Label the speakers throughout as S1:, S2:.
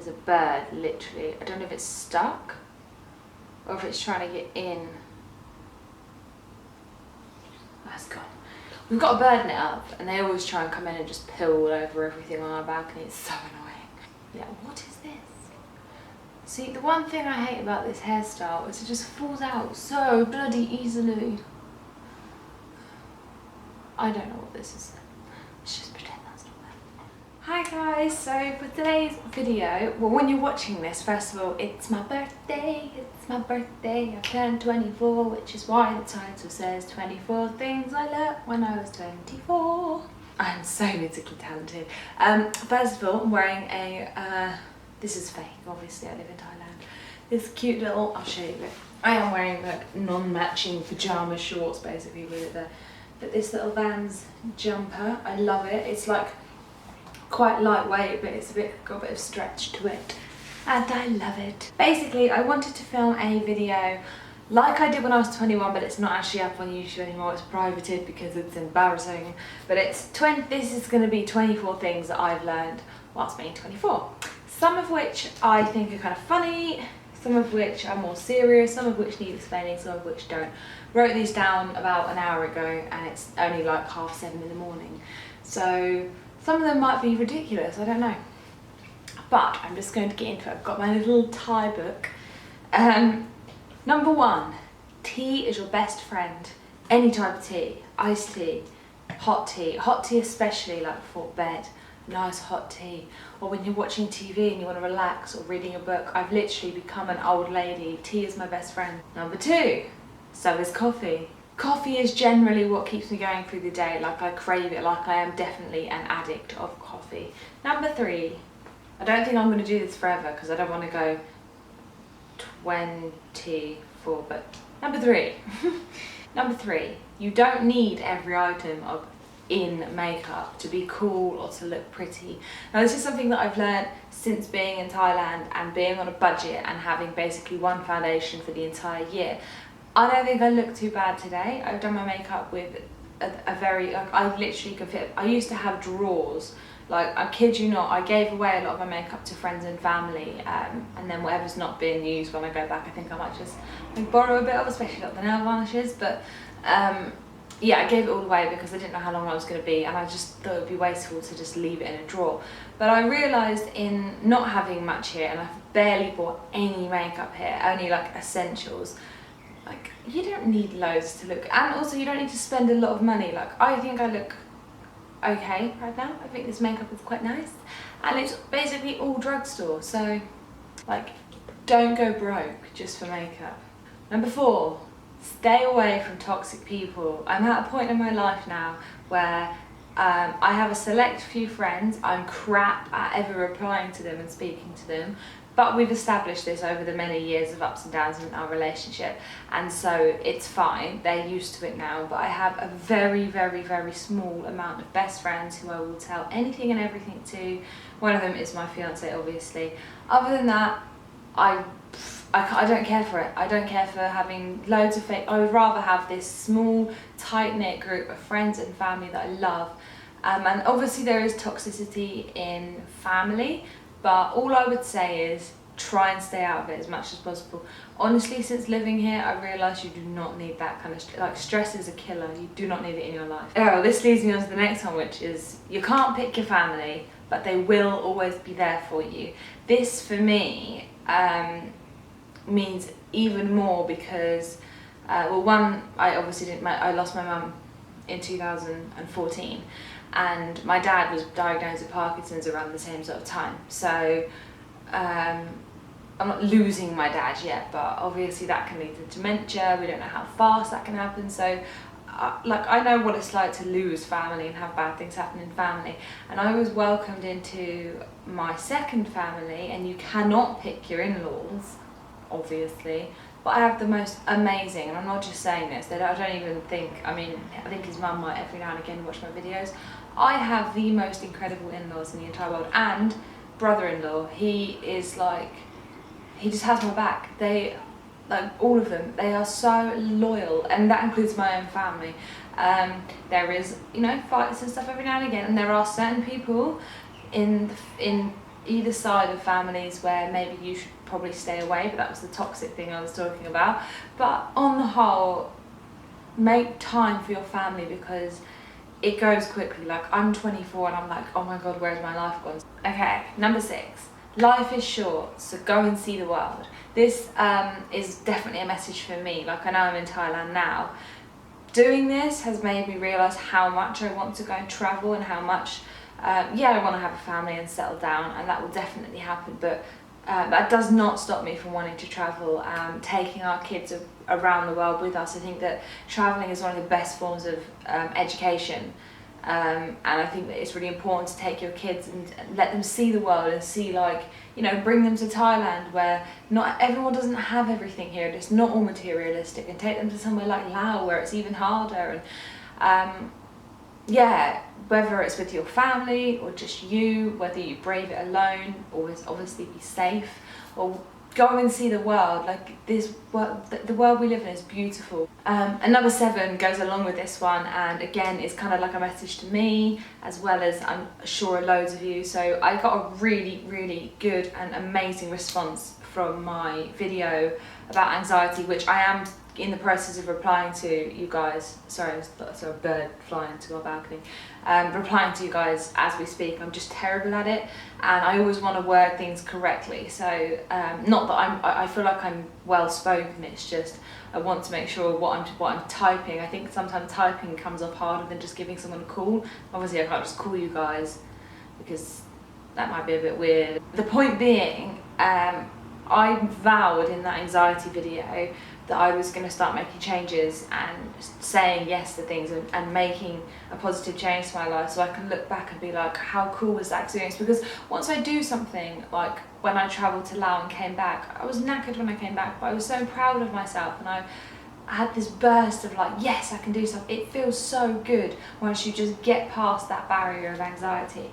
S1: there's a bird, literally. I don't know if it's stuck or if it's trying to get in. That's gone. We've got a bird net up and they always try and come in and just pill all over everything on our balcony. It's so annoying. Yeah, what is this? See, the one thing I hate about this hairstyle is it just falls out so bloody easily. I don't know what this is. Let's just pretend that's not there. Hi guys, so for today's video, well, when you're watching this, first of all, it's my birthday. It's my birthday. I turned 24, which is why the title says 24 things I learnt when I was 24. I'm so musically talented. First of all, I'm wearing a, this is fake, obviously, I live in Thailand. This cute little, I'll show you it. I am wearing like non-matching pyjama shorts basically with it there. But this little Vans jumper, I love it. It's like quite lightweight, but it's got a bit of stretch to it. And I love it. Basically, I wanted to film a video like I did when I was 21, but it's not actually up on YouTube anymore. It's privated because it's embarrassing. But it's this is going to be 24 things that I've learned whilst being 24. Some of which I think are kind of funny, some of which are more serious, some of which need explaining, some of which don't. Wrote these down about an hour ago and it's only like 7:30 in the morning. So some of them might be ridiculous, I don't know. But I'm just going to get into it. I've got my little Thai book. Number 1, tea is your best friend. Any type of tea, iced tea, hot tea especially like before bed. Nice hot tea, or when you're watching TV and you want to relax or reading a book. I've literally become an old lady. Tea is my best friend. Number 2, so is coffee. Coffee is generally what keeps me going through the day. Like I crave it, like I am definitely an addict of coffee. Number 3, I don't think I'm going to do this forever because I don't want to go 24, but number 3. Number 3, you don't need every item of in makeup to be cool or to look pretty. Now this is something that I've learned since being in Thailand and being on a budget and having basically one foundation for the entire year. I don't think I look too bad today. I've done my makeup with a very, like, I literally could fit, I used to have drawers, like I kid you not, I gave away a lot of my makeup to friends and family, and then whatever's not being used when I go back, I think I might just borrow a bit of, especially like the nail varnishes, but yeah, I gave it all away because I didn't know how long I was going to be and I just thought it would be wasteful to just leave it in a drawer. But I realised in not having much here, and I've barely bought any makeup here, only like essentials, like you don't need loads to look, and also you don't need to spend a lot of money. Like I think I look okay right now. I think this makeup is quite nice and it's basically all drugstore, so like don't go broke just for makeup. Number 4, stay away from toxic people. I'm at a point in my life now where I have a select few friends. I'm crap at ever replying to them and speaking to them, but we've established this over the many years of ups and downs in our relationship, and so it's fine. They're used to it now, but I have a very, very, very small amount of best friends who I will tell anything and everything to. One of them is my fiance, obviously. Other than that, I don't care for it. I don't care for having loads of fake. I would rather have this small, tight-knit group of friends and family that I love. And obviously there is toxicity in family, but all I would say is try and stay out of it as much as possible. Honestly, since living here, I realised you do not need that kind of, like stress is a killer. You do not need it in your life. Oh, this leads me on to the next one, which is you can't pick your family, but they will always be there for you. This, for me, means even more because well, one, I obviously didn't, I lost my mum in 2014 and my dad was diagnosed with Parkinson's around the same sort of time, so I'm not losing my dad yet, but obviously that can lead to dementia. We don't know how fast that can happen, so like I know what it's like to lose family and have bad things happen in family, and I was welcomed into my second family, and you cannot pick your in-laws obviously, but I have the most amazing, and I'm not just saying this, I don't even think, I mean, I think his mum might every now and again watch my videos. I have the most incredible in-laws in the entire world, and brother-in-law, he is like, he just has my back. They, like all of them, they are so loyal, and that includes my own family. There is, you know, fights and stuff every now and again, and there are certain people in either side of families where maybe you should probably stay away, but that was the toxic thing I was talking about. But on the whole, make time for your family, because it goes quickly. Like, I'm 24 and I'm like, oh my god, where's my life gone? Okay, number 6. Life is short, so go and see the world. This is definitely a message for me. Like, I know I'm in Thailand now. Doing this has made me realise how much I want to go and travel, and how much, I want to have a family and settle down, and that will definitely happen. But that does not stop me from wanting to travel, taking our kids around the world with us. I think that travelling is one of the best forms of education. And I think that it's really important to take your kids and let them see the world, and see, like, you know, bring them to Thailand, where not everyone doesn't have everything here. It's not all materialistic, and take them to somewhere like Laos, where it's even harder. And whether it's with your family or just you, whether you brave it alone, always obviously be safe, or go and see the world. Like, this world, the world we live in is beautiful. And number 7 goes along with this one, and again, it's kind of like a message to me, as well as I'm sure loads of you. So I got a really, really good and amazing response from my video about anxiety, which I am in the process of replying to you guys. Sorry, there's a bird flying to our balcony. Replying to you guys as we speak. I'm just terrible at it, and I always want to word things correctly. So not that I feel like I'm well spoken. It's just I want to make sure what I'm typing. I think sometimes typing comes off harder than just giving someone a call. Obviously, I can't just call you guys because that might be a bit weird. The point being, I vowed in that anxiety video that I was going to start making changes and saying yes to things, and making a positive change to my life, so I can look back and be like, how cool was that experience? Because once I do something, like when I travelled to Laos and came back, I was knackered when I came back, but I was so proud of myself, and I had this burst of like, yes, I can do something. It feels so good once you just get past that barrier of anxiety.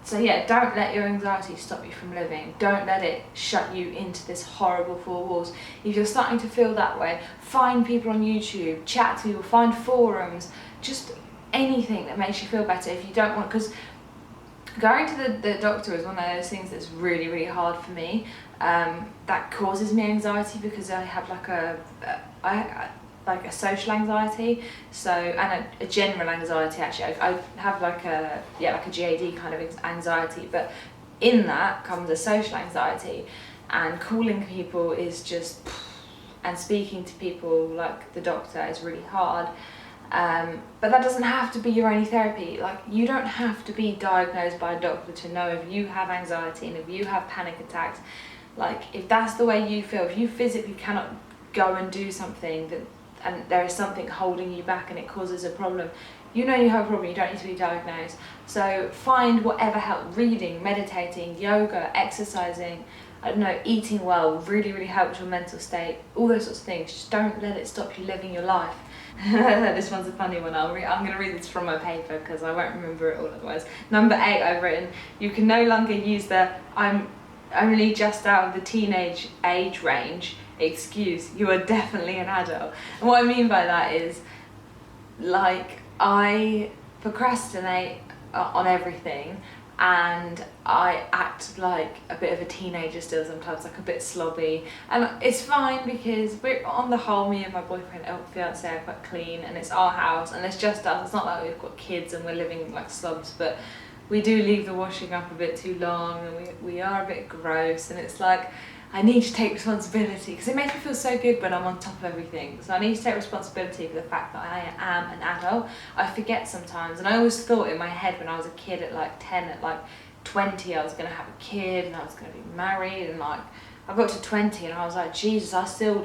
S1: So yeah, don't let your anxiety stop you from living. Don't let it shut you into this horrible 4 walls. If you're starting to feel that way, find people on YouTube, chat to people, find forums, just anything that makes you feel better. If you don't want, because going to the doctor is one of those things that's really, really hard for me. That causes me anxiety because I have like a social anxiety, so, and a general anxiety actually. I have like a GAD kind of anxiety, but in that comes a social anxiety, and calling people is just, and speaking to people like the doctor is really hard. But that doesn't have to be your only therapy. Like, you don't have to be diagnosed by a doctor to know if you have anxiety and if you have panic attacks. Like, if that's the way you feel, if you physically cannot go and do something and there is something holding you back and it causes a problem, you know you have a problem, you don't need to be diagnosed. So find whatever helps. Reading, meditating, yoga, exercising, I don't know, eating well really, really helps your mental state, all those sorts of things. Just don't let it stop you living your life. This one's a funny one. I'm going to read this from my paper because I won't remember it all otherwise. Number 8, I've written, you can no longer use the "I'm only just out of the teenage age range" excuse. You are definitely an adult. And what I mean by that is, like, I procrastinate on everything, and I act like a bit of a teenager still sometimes, like a bit slobby, and it's fine because we're, on the whole, me and my boyfriend or fiance are quite clean, and it's our house and it's just us. It's not like we've got kids and we're living like slobs, but we do leave the washing up a bit too long, and we are a bit gross, and it's like, I need to take responsibility because it makes me feel so good when I'm on top of everything. So I need to take responsibility for the fact that I am an adult. I forget sometimes, and I always thought in my head when I was a kid at like 10, at like 20, I was going to have a kid and I was going to be married, and like I got to 20 and I was like, Jesus, I was still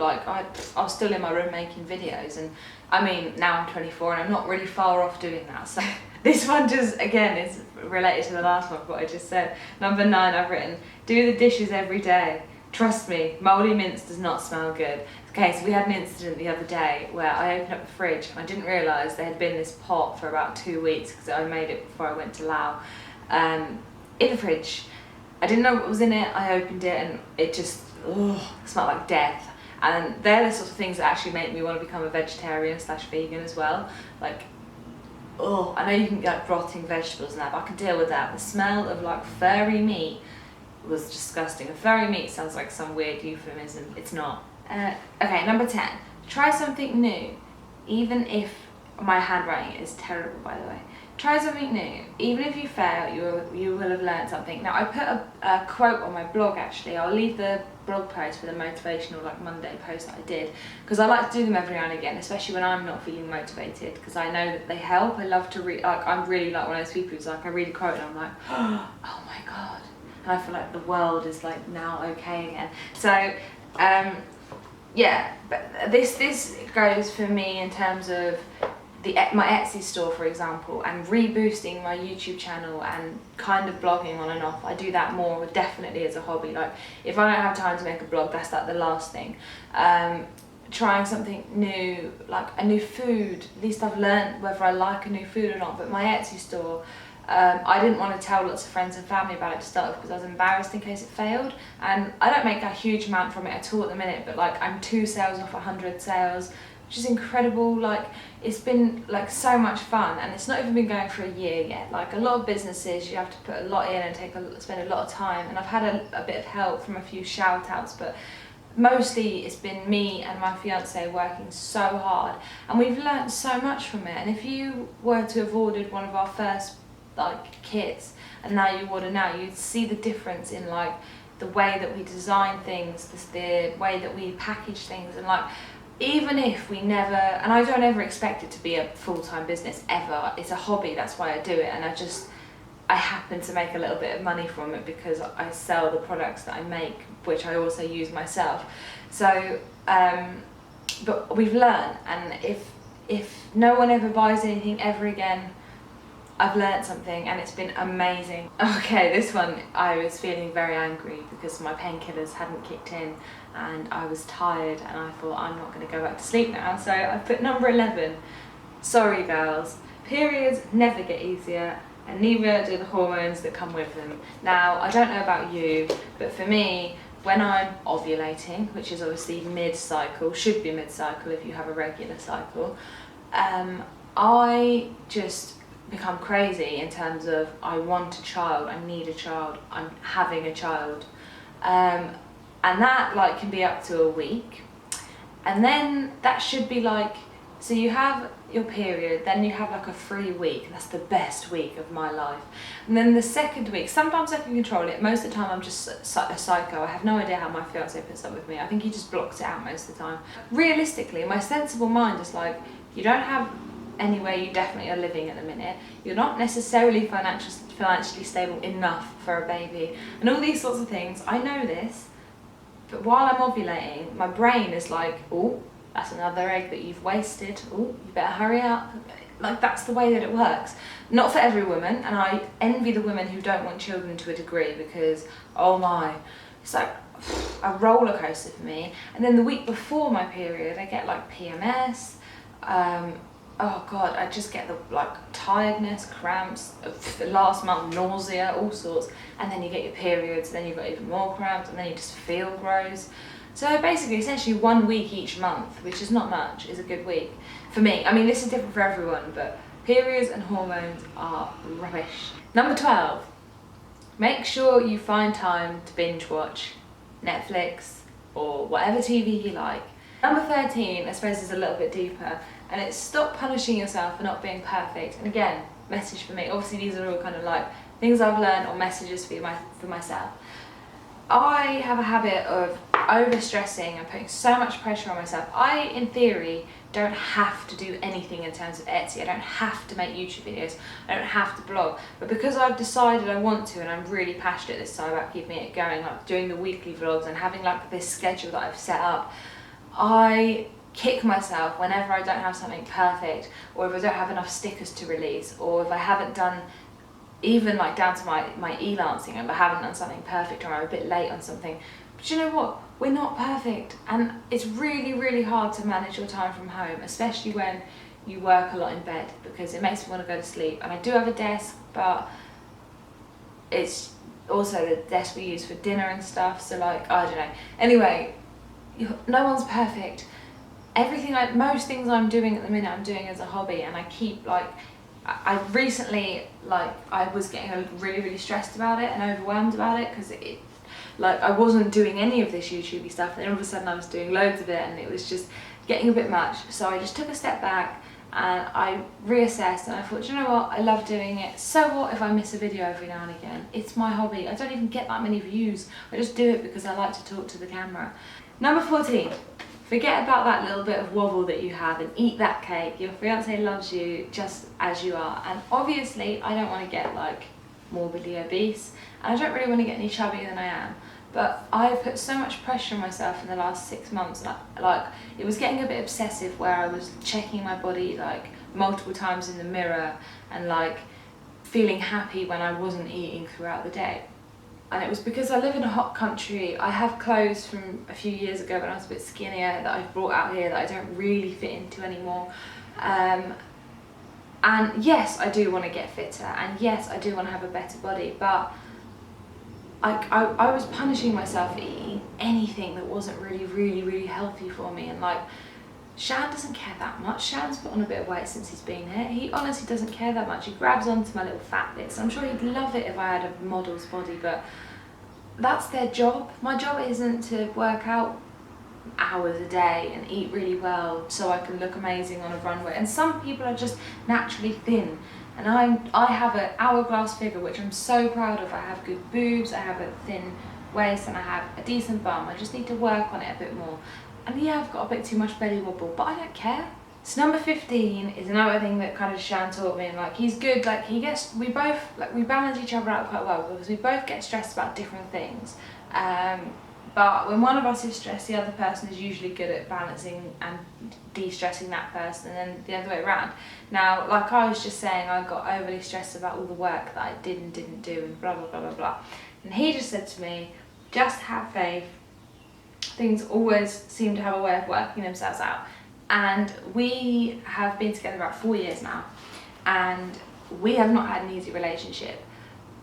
S1: in my room making videos. And I mean, now I'm 24 and I'm not really far off doing that. So this one just, again, is related to the last one, what I just said. Number 9, I've written, do the dishes every day. Trust me, mouldy mince does not smell good. Okay, so we had an incident the other day where I opened up the fridge and I didn't realise there had been this pot for about 2 weeks because I made it before I went to Laos, in the fridge. I didn't know what was in it. I opened it and it just smelled like death. And they're the sorts of things that actually make me want to become a vegetarian / vegan as well. Like, oh, I know you can get like rotting vegetables and that, but I can deal with that. The smell of like furry meat was disgusting. And furry meat sounds like some weird euphemism. It's not. Okay, number 10. Try something new, even if my handwriting is terrible, by the way. Try something new. Even if you fail, you will have learned something. Now, I put a quote on my blog, actually. I'll leave the blog post for the motivational like Monday post that I did, because I like to do them every now and again, especially when I'm not feeling motivated, because I know that they help. I love to read, like, I'm really like one of those people who's like, I read a quote and I'm like, oh my God. And I feel like the world is like now okay again. So, yeah, but this goes for me in terms of my Etsy store, for example, and reboosting my YouTube channel and kind of blogging on and off. I do that more definitely as a hobby. Like if I don't have time to make a blog, that's like the last thing. Trying something new, like a new food. At least I've learned whether I like a new food or not. But my Etsy store, I didn't want to tell lots of friends and family about it to start with because I was embarrassed in case it failed. And I don't make a huge amount from it at all at the minute, but like I'm 2 sales off 100 sales, which is incredible. Like it's been like so much fun, and it's not even been going for a year yet. Like a lot of businesses, you have to put a lot in and spend a lot of time, and I've had a bit of help from a few shout outs, but mostly it's been me and my fiance working so hard, and we've learned so much from it. And if you were to have ordered one of our first like kits and now you order now, you'd see the difference in like the way that we design things, the way that we package things, and like even if we never, and I don't ever expect it to be a full-time business ever, it's a hobby, that's why I do it, and I happen to make a little bit of money from it because I sell the products that I make, which I also use myself. So, but we've learned, and if no one ever buys anything ever again, I've learnt something, and it's been amazing. Okay, this one, I was feeling very angry because my painkillers hadn't kicked in and I was tired, and I thought I'm not going to go back to sleep now, so I put number 11. Sorry girls, periods never get easier, and neither do the hormones that come with them. Now, I don't know about you, but for me, when I'm ovulating, which is obviously mid-cycle, should be mid-cycle if you have a regular cycle, I just become crazy in terms of I want a child, I need a child, I'm having a child. And that like can be up to a week. And then that should be like, so you have your period, then you have like a free week, and that's the best week of my life. And then the second week, sometimes I can control it, most of the time I'm just a psycho. I have no idea how my fiance puts up with me. I think he just blocks it out most of the time. Realistically, my sensible mind is like, you don't have anywhere you definitely are living at the minute, you're not necessarily financially stable enough for a baby, and all these sorts of things. I know this, but while I'm ovulating, my brain is like, oh, that's another egg that you've wasted, oh, you better hurry up. Like that's the way that it works. Not for every woman, and I envy the women who don't want children to a degree, because oh my, it's like a roller coaster for me. And then the week before my period, I get like PMS, oh God, I just get the like tiredness, cramps, last month nausea, all sorts. And then you get your periods, then you've got even more cramps, and then you just feel gross. So basically, essentially 1 week each month, which is not much, is a good week for me. I mean, this is different for everyone, but periods and hormones are rubbish. Number 12, make sure you find time to binge watch Netflix or whatever TV you like. Number 13, I suppose, is a little bit deeper, and it's stop punishing yourself for not being perfect. And again, message for me. Obviously, these are all kind of like things I've learned or messages for myself. I have a habit of over-stressing and putting so much pressure on myself. I, in theory, don't have to do anything in terms of Etsy. I don't have to make YouTube videos. I don't have to blog. But because I've decided I want to, and I'm really passionate this time about keeping it going, like doing the weekly vlogs and having like this schedule that I've set up, I kick myself whenever I don't have something perfect, or if I don't have enough stickers to release, or if I haven't done, even like down to my e-lancing, if I haven't done something perfect or I'm a bit late on something. But you know what? We're not perfect, and it's really, really hard to manage your time from home, especially when you work a lot in bed, because it makes me want to go to sleep. And I do have a desk, but it's also the desk we use for dinner and stuff, so like, I don't know. Anyway, no one's perfect. Most things I'm doing at the minute, I'm doing as a hobby, and I I recently, like, I was getting really stressed about it and overwhelmed about it, because like, I wasn't doing any of this YouTubey stuff, and then all of a sudden I was doing loads of it, and it was just getting a bit much. So I just took a step back and I reassessed, and I thought, you know what, I love doing it. So what if I miss a video every now and again? It's my hobby. I don't even get that many views. I just do it because I like to talk to the camera. Number 14. Forget about that little bit of wobble that you have and eat that cake. Your fiance loves you just as you are. And obviously I don't want to get like morbidly obese, and I don't really want to get any chubbier than I am. But I put so much pressure on myself in the last 6 months. Like, it was getting a bit obsessive, where I was checking my body like multiple times in the mirror and like feeling happy when I wasn't eating throughout the day. And it was because I live in a hot country. I have clothes from a few years ago when I was a bit skinnier that I've brought out here that I don't really fit into anymore. And yes, I do want to get fitter, and yes, I do want to have a better body, but I was punishing myself for eating anything that wasn't really healthy for me. And like, Shan doesn't care that much. Shan's put on a bit of weight since he's been here. He honestly doesn't care that much. He grabs onto my little fat bits. I'm sure he'd love it if I had a model's body, but that's their job. My job isn't to work out hours a day and eat really well so I can look amazing on a runway. And some people are just naturally thin, and I have an hourglass figure, which I'm so proud of. I have good boobs, I have a thin waist, and I have a decent bum. I just need to work on it a bit more. And yeah, I've got a bit too much belly wobble, but I don't care. So number 15 is another thing that kind of Shan taught me, and like, he's good. Like, we both balance each other out quite well, because we both get stressed about different things. But when one of us is stressed, the other person is usually good at balancing and de-stressing that person, and then the other way around. Now, like I was just saying, I got overly stressed about all the work that I did and didn't do, and blah blah blah. And he just said to me, just have faith. Things always seem to have a way of working themselves out. And we have been together about 4 years now, and we have not had an easy relationship.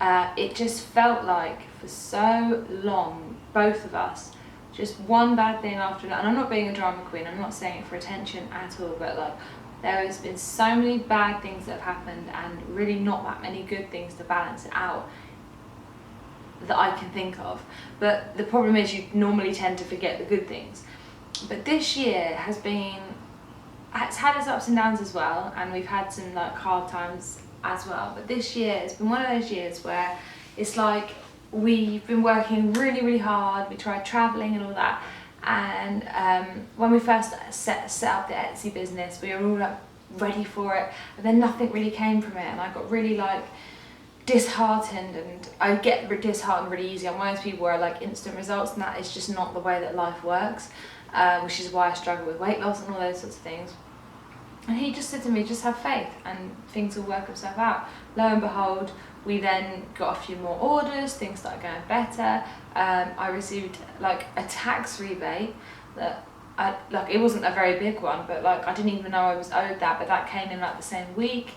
S1: It just felt like for so long, both of us, just one bad thing after another. And I'm not being a drama queen, I'm not saying it for attention at all, but like, there has been so many bad things that have happened, and really not that many good things to balance it out that I can think of. But the problem is, you normally tend to forget the good things. But this year it's had its ups and downs as well, and we've had some like hard times as well. But this year, it's been one of those years where it's like, we've been working really hard. We tried traveling and all that, and when we first set up the Etsy business, we were all like ready for it, but then nothing really came from it, and I got really like disheartened. And I get disheartened really easy. I'm one of those people where I like instant results, and that is just not the way that life works, which is why I struggle with weight loss and all those sorts of things. And he just said to me, just have faith and things will work themselves out. Lo and behold, we then got a few more orders, things started going better. I received like a tax rebate that it wasn't a very big one, but like, I didn't even know I was owed that, but that came in like the same week.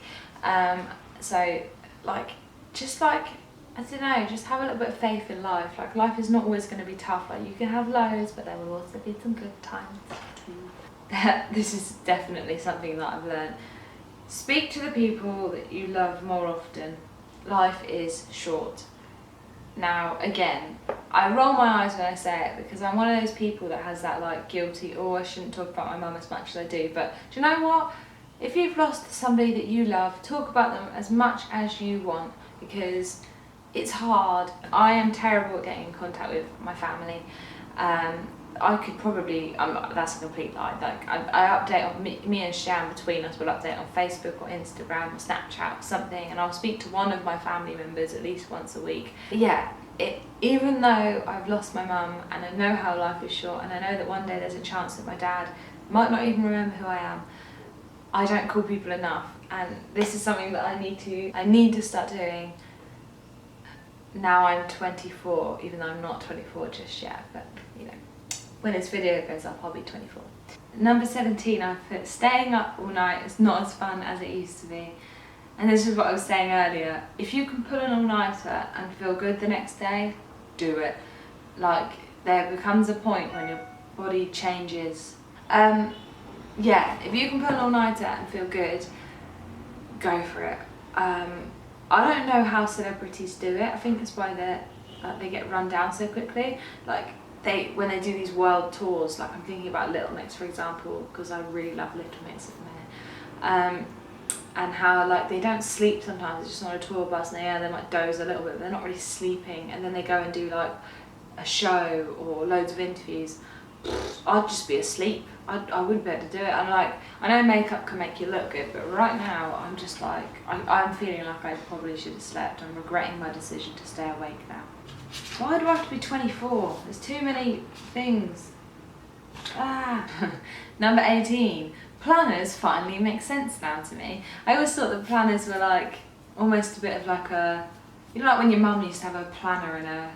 S1: So like, just like, I don't know, just have a little bit of faith in life. Like, life is not always going to be tough. Like, you can have lows, but there will also be some good times too. This is definitely something that I've learned. Speak to the people that you love more often. Life is short. Now, again, I roll my eyes when I say it, because I'm one of those people that has that like guilty, oh, I shouldn't talk about my mum as much as I do. But do you know what? If you've lost somebody that you love, talk about them as much as you want, because it's hard. I am terrible at getting in contact with my family. I could probably, that's a complete lie. Like, I update on me and Shan, between us, will update on Facebook or Instagram or Snapchat or something, and I'll speak to one of my family members at least once a week. But yeah, even though I've lost my mum, and I know how life is short, and I know that one day there's a chance that my dad might not even remember who I am, I don't call people enough. And this is something that I need to start doing. Now I'm 24, even though I'm not 24 just yet, but you know, when this video goes up, I'll be 24. Number 17, I've put, staying up all night is not as fun as it used to be. And this is what I was saying earlier. If you can pull an all-nighter and feel good the next day, do it. Like, there becomes a point when your body changes. Yeah, if you can pull an all-nighter and feel good, go for it. I don't know how celebrities do it. I think it's why they get run down so quickly. Like when they do these world tours, like I'm thinking about Little Mix for example, because I really love Little Mix at the minute. And how like they don't sleep sometimes, it's just on a tour bus and they might doze a little bit, but they're not really sleeping, and then they go and do like a show or loads of interviews. I'd just be asleep. I wouldn't be able to do it. And like, I know makeup can make you look good, but right now I'm just like, I'm feeling like I probably should have slept. I'm regretting my decision to stay awake now. Why do I have to be 24? There's too many things. Number 18. Planners finally make sense now to me. I always thought that planners were like, almost a bit of like a, you know, like when your mum used to have a planner in a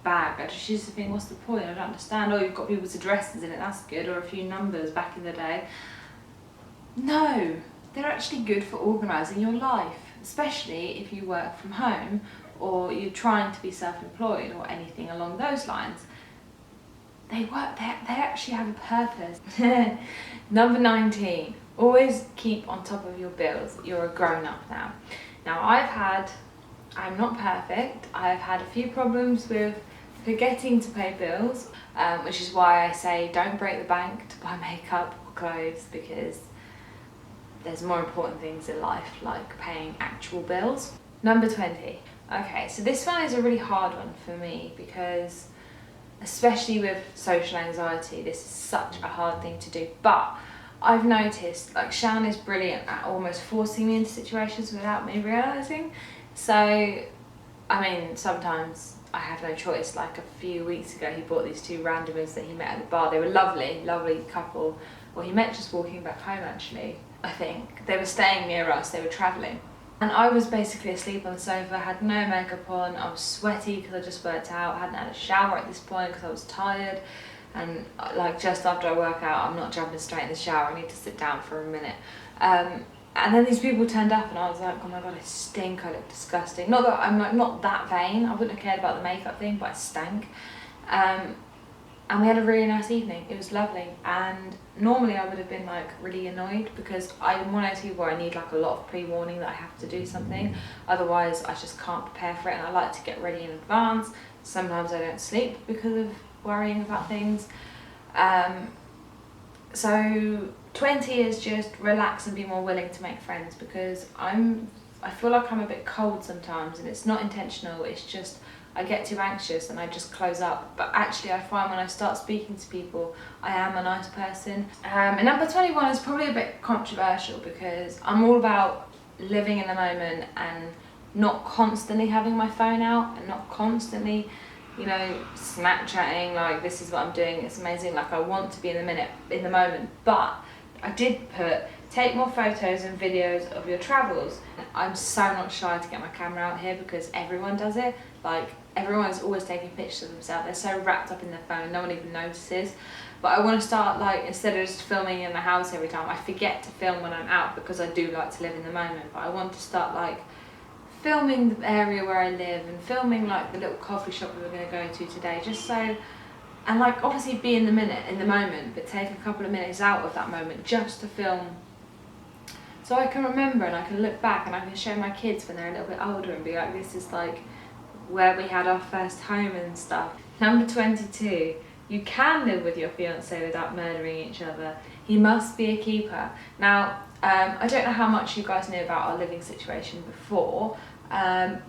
S1: bag. I just used to think, what's the point? I don't understand. Oh, you've got people's addresses in it, that's good, or a few numbers back in the day. No, they're actually good for organising your life, especially if you work from home or you're trying to be self-employed or anything along those lines. They work, they actually have a purpose. Number 19, always keep on top of your bills. You're a grown-up now. Now I'm not perfect. I've had a few problems with forgetting to pay bills, which is why I say don't break the bank to buy makeup or clothes, because there's more important things in life like paying actual bills. Number 20. Okay, so this one is a really hard one for me because especially with social anxiety, this is such a hard thing to do. But I've noticed like Shan is brilliant at almost forcing me into situations without me realising. So, I mean, sometimes I have no choice. Like a few weeks ago, he bought these two randomers that he met at the bar. They were lovely, lovely couple. Well, he met just walking back home actually, I think. They were staying near us, they were travelling. And I was basically asleep on the sofa, had no makeup on, I was sweaty because I just worked out, hadn't had a shower at this point because I was tired. And like just after I work out, I'm not jumping straight in the shower, I need to sit down for a minute. And then these people turned up and I was like, oh my god, I stink, I look disgusting. Not that I'm like, not that vain, I wouldn't have cared about the makeup thing, but I stank. And we had a really nice evening, it was lovely. And normally I would have been like really annoyed because I'm one of those people where I need like a lot of pre-warning that I have to do something. Otherwise I just can't prepare for it, and I like to get ready in advance. Sometimes I don't sleep because of worrying about things. So 20 is just relax and be more willing to make friends, because I feel like I'm a bit cold sometimes, and it's not intentional, it's just I get too anxious and I just close up. But actually I find when I start speaking to people, I am a nice person. And number 21 is probably a bit controversial because I'm all about living in the moment and not constantly having my phone out and not constantly, you know, Snapchatting like this is what I'm doing, it's amazing. Like I want to be in the moment. But I did put take more photos and videos of your travels. I'm so not shy to get my camera out here because everyone does it. Like everyone's always taking pictures of themselves. They're so wrapped up in their phone, no one even notices. But I want to start like, instead of just filming in the house every time, I forget to film when I'm out because I do like to live in the moment. But I want to start like filming the area where I live and filming like the little coffee shop we were going to go to today, just so, and like obviously be in the moment, but take a couple of minutes out of that moment just to film, so I can remember and I can look back and I can show my kids when they're a little bit older and be like, this is like where we had our first home and stuff. Number 22, you can live with your fiance without murdering each other. He must be a keeper. Now, I don't know how much you guys knew about our living situation before.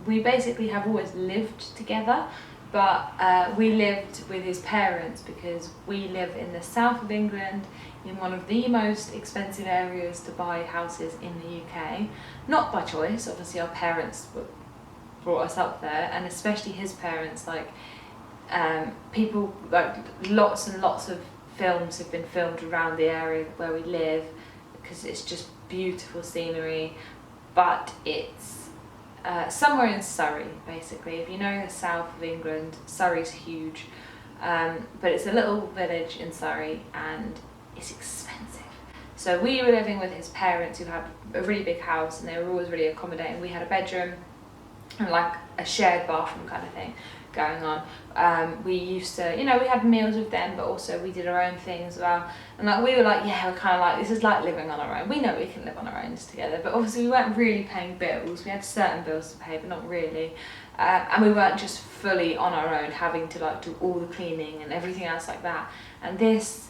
S1: We basically have always lived together, but we lived with his parents because we live in the south of England in one of the most expensive areas to buy houses in the UK. Not by choice, obviously our parents brought us up there, and especially his parents, like people, like lots and lots of films have been filmed around the area where we live because it's just beautiful scenery. But it's somewhere in Surrey, basically. If you know the south of England, Surrey's huge, but it's a little village in Surrey and it's expensive. So we were living with his parents who had a really big house and they were always really accommodating. We had a bedroom and like a shared bathroom kind of thing. going on. We used to, you know, we had meals with them, but also we did our own thing as well. And like we were like, yeah, we're kind of like, this is like living on our own. We know we can live on our own together, but obviously we weren't really paying bills. We had certain bills to pay, but not really. And we weren't just fully on our own, having to like do all the cleaning and everything else like that. And this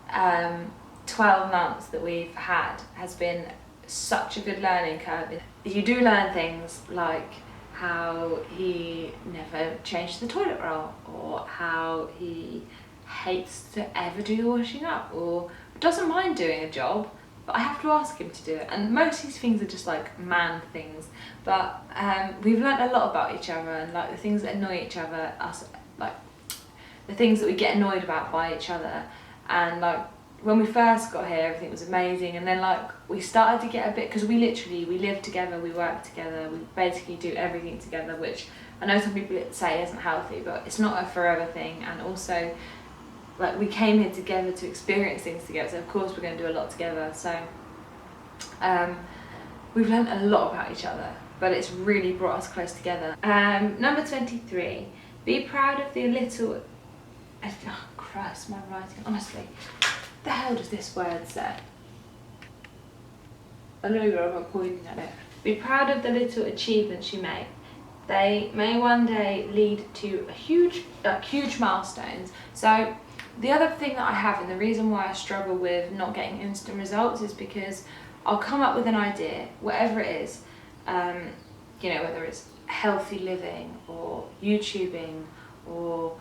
S1: 12 months that we've had has been such a good learning curve. You do learn things like how he never changed the toilet roll, or how he hates to ever do the washing up, or doesn't mind doing a job, but I have to ask him to do it. And most of these things are just like man things, but we've learned a lot about each other, and like the things that annoy each other, us, like the things that we get annoyed about by each other. And like when we first got here, everything was amazing, and then like we started to get a bit, because we live together, we work together, we basically do everything together, which I know some people say isn't healthy, but it's not a forever thing. And also like we came here together to experience things together, so of course we're going to do a lot together. So we've learned a lot about each other, but it's really brought us close together. Number 23, be proud of the little, oh Christ, my writing, honestly, the hell does this word say? I know you're not pointing at it. Be proud of the little achievements you make. They may one day lead to huge milestones. So the other thing that I have, and the reason why I struggle with not getting instant results, is because I'll come up with an idea, whatever it is, you know, whether it's healthy living or YouTubing or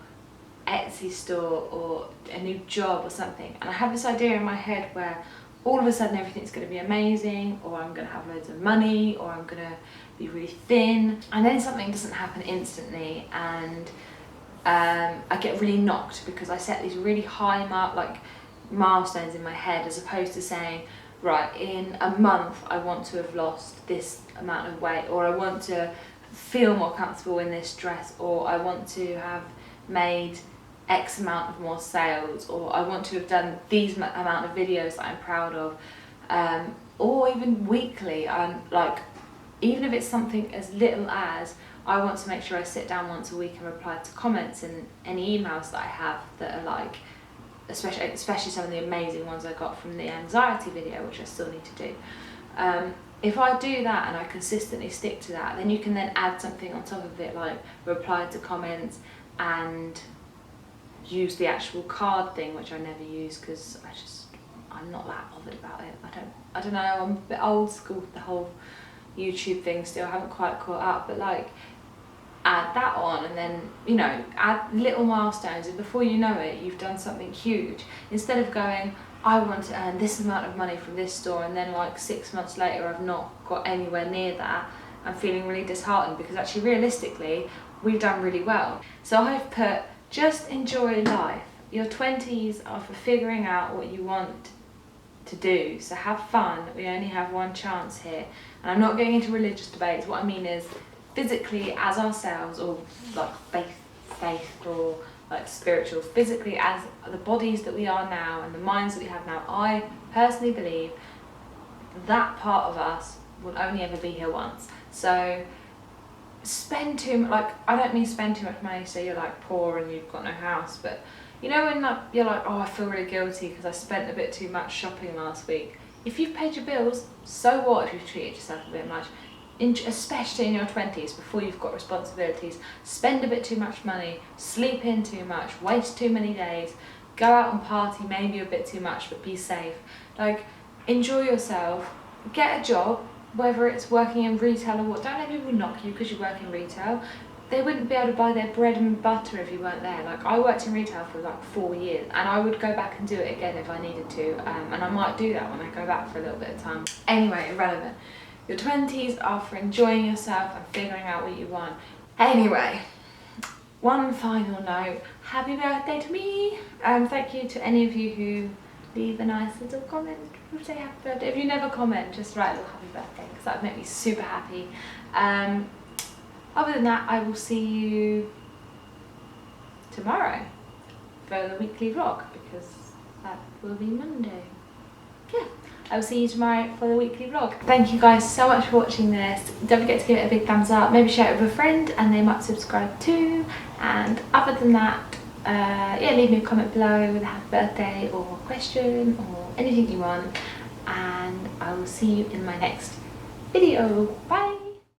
S1: Etsy store or a new job or something, and I have this idea in my head where all of a sudden everything's going to be amazing, or I'm going to have loads of money, or I'm going to be really thin, and then something doesn't happen instantly, and I get really knocked because I set these really high milestones in my head, as opposed to saying, right, in a month I want to have lost this amount of weight, or I want to feel more comfortable in this dress, or I want to have made X amount of more sales, or I want to have done these amount of videos that I'm proud of, or even weekly. Like, even if it's something as little as I want to make sure I sit down once a week and reply to comments and any emails that I have that are like, especially some of the amazing ones I got from the anxiety video, which I still need to do. If I do that and I consistently stick to that, then you can then add something on top of it, like reply to comments and use the actual card thing, which I never use because I'm not that bothered about it. I don't know, I'm a bit old school with the whole YouTube thing still, I haven't quite caught up, but like add that on, and then, you know, add little milestones, and before you know it, you've done something huge. Instead of going, I want to earn this amount of money from this store, and then like 6 months later I've not got anywhere near that, I'm feeling really disheartened, because actually realistically we've done really well. So I've put, just enjoy life. Your 20s are for figuring out what you want to do, so have fun. We only have one chance here. And I'm not getting into religious debates. What I mean is, physically as ourselves, or like faith or like spiritual, physically as the bodies that we are now and the minds that we have now, I personally believe that part of us will only ever be here once. So spend too much, like, I don't mean spend too much money so you're like poor and you've got no house, but you know when like you're like, oh, I feel really guilty because I spent a bit too much shopping last week. If you've paid your bills, so what if you've treated yourself a bit much? Especially in your 20s, before you've got responsibilities, spend a bit too much money, sleep in too much, waste too many days, go out and party maybe a bit too much, but be safe. Like, enjoy yourself, get a job, whether it's working in retail or what. Don't let people knock you because you work in retail. They wouldn't be able to buy their bread and butter if you weren't there. Like, I worked in retail for like 4 years, and I would go back and do it again if I needed to, and I might do that when I go back for a little bit of time. Anyway, irrelevant. Your 20s are for enjoying yourself and figuring out what you want. Anyway, one final note, happy birthday to me. Thank you to any of you who leave a nice little comment or say happy birthday. If you never comment, just write a little happy birthday, because that would make me super happy. Other than that, I will see you tomorrow for the weekly vlog, because that will be Monday. Yeah. I will see you tomorrow for the weekly vlog. Thank you guys so much for watching this. Don't forget to give it a big thumbs up. Maybe share it with a friend and they might subscribe too. And other than that, yeah, leave me a comment below with a happy birthday or a question or anything you want. And I will see you in my next video. Bye!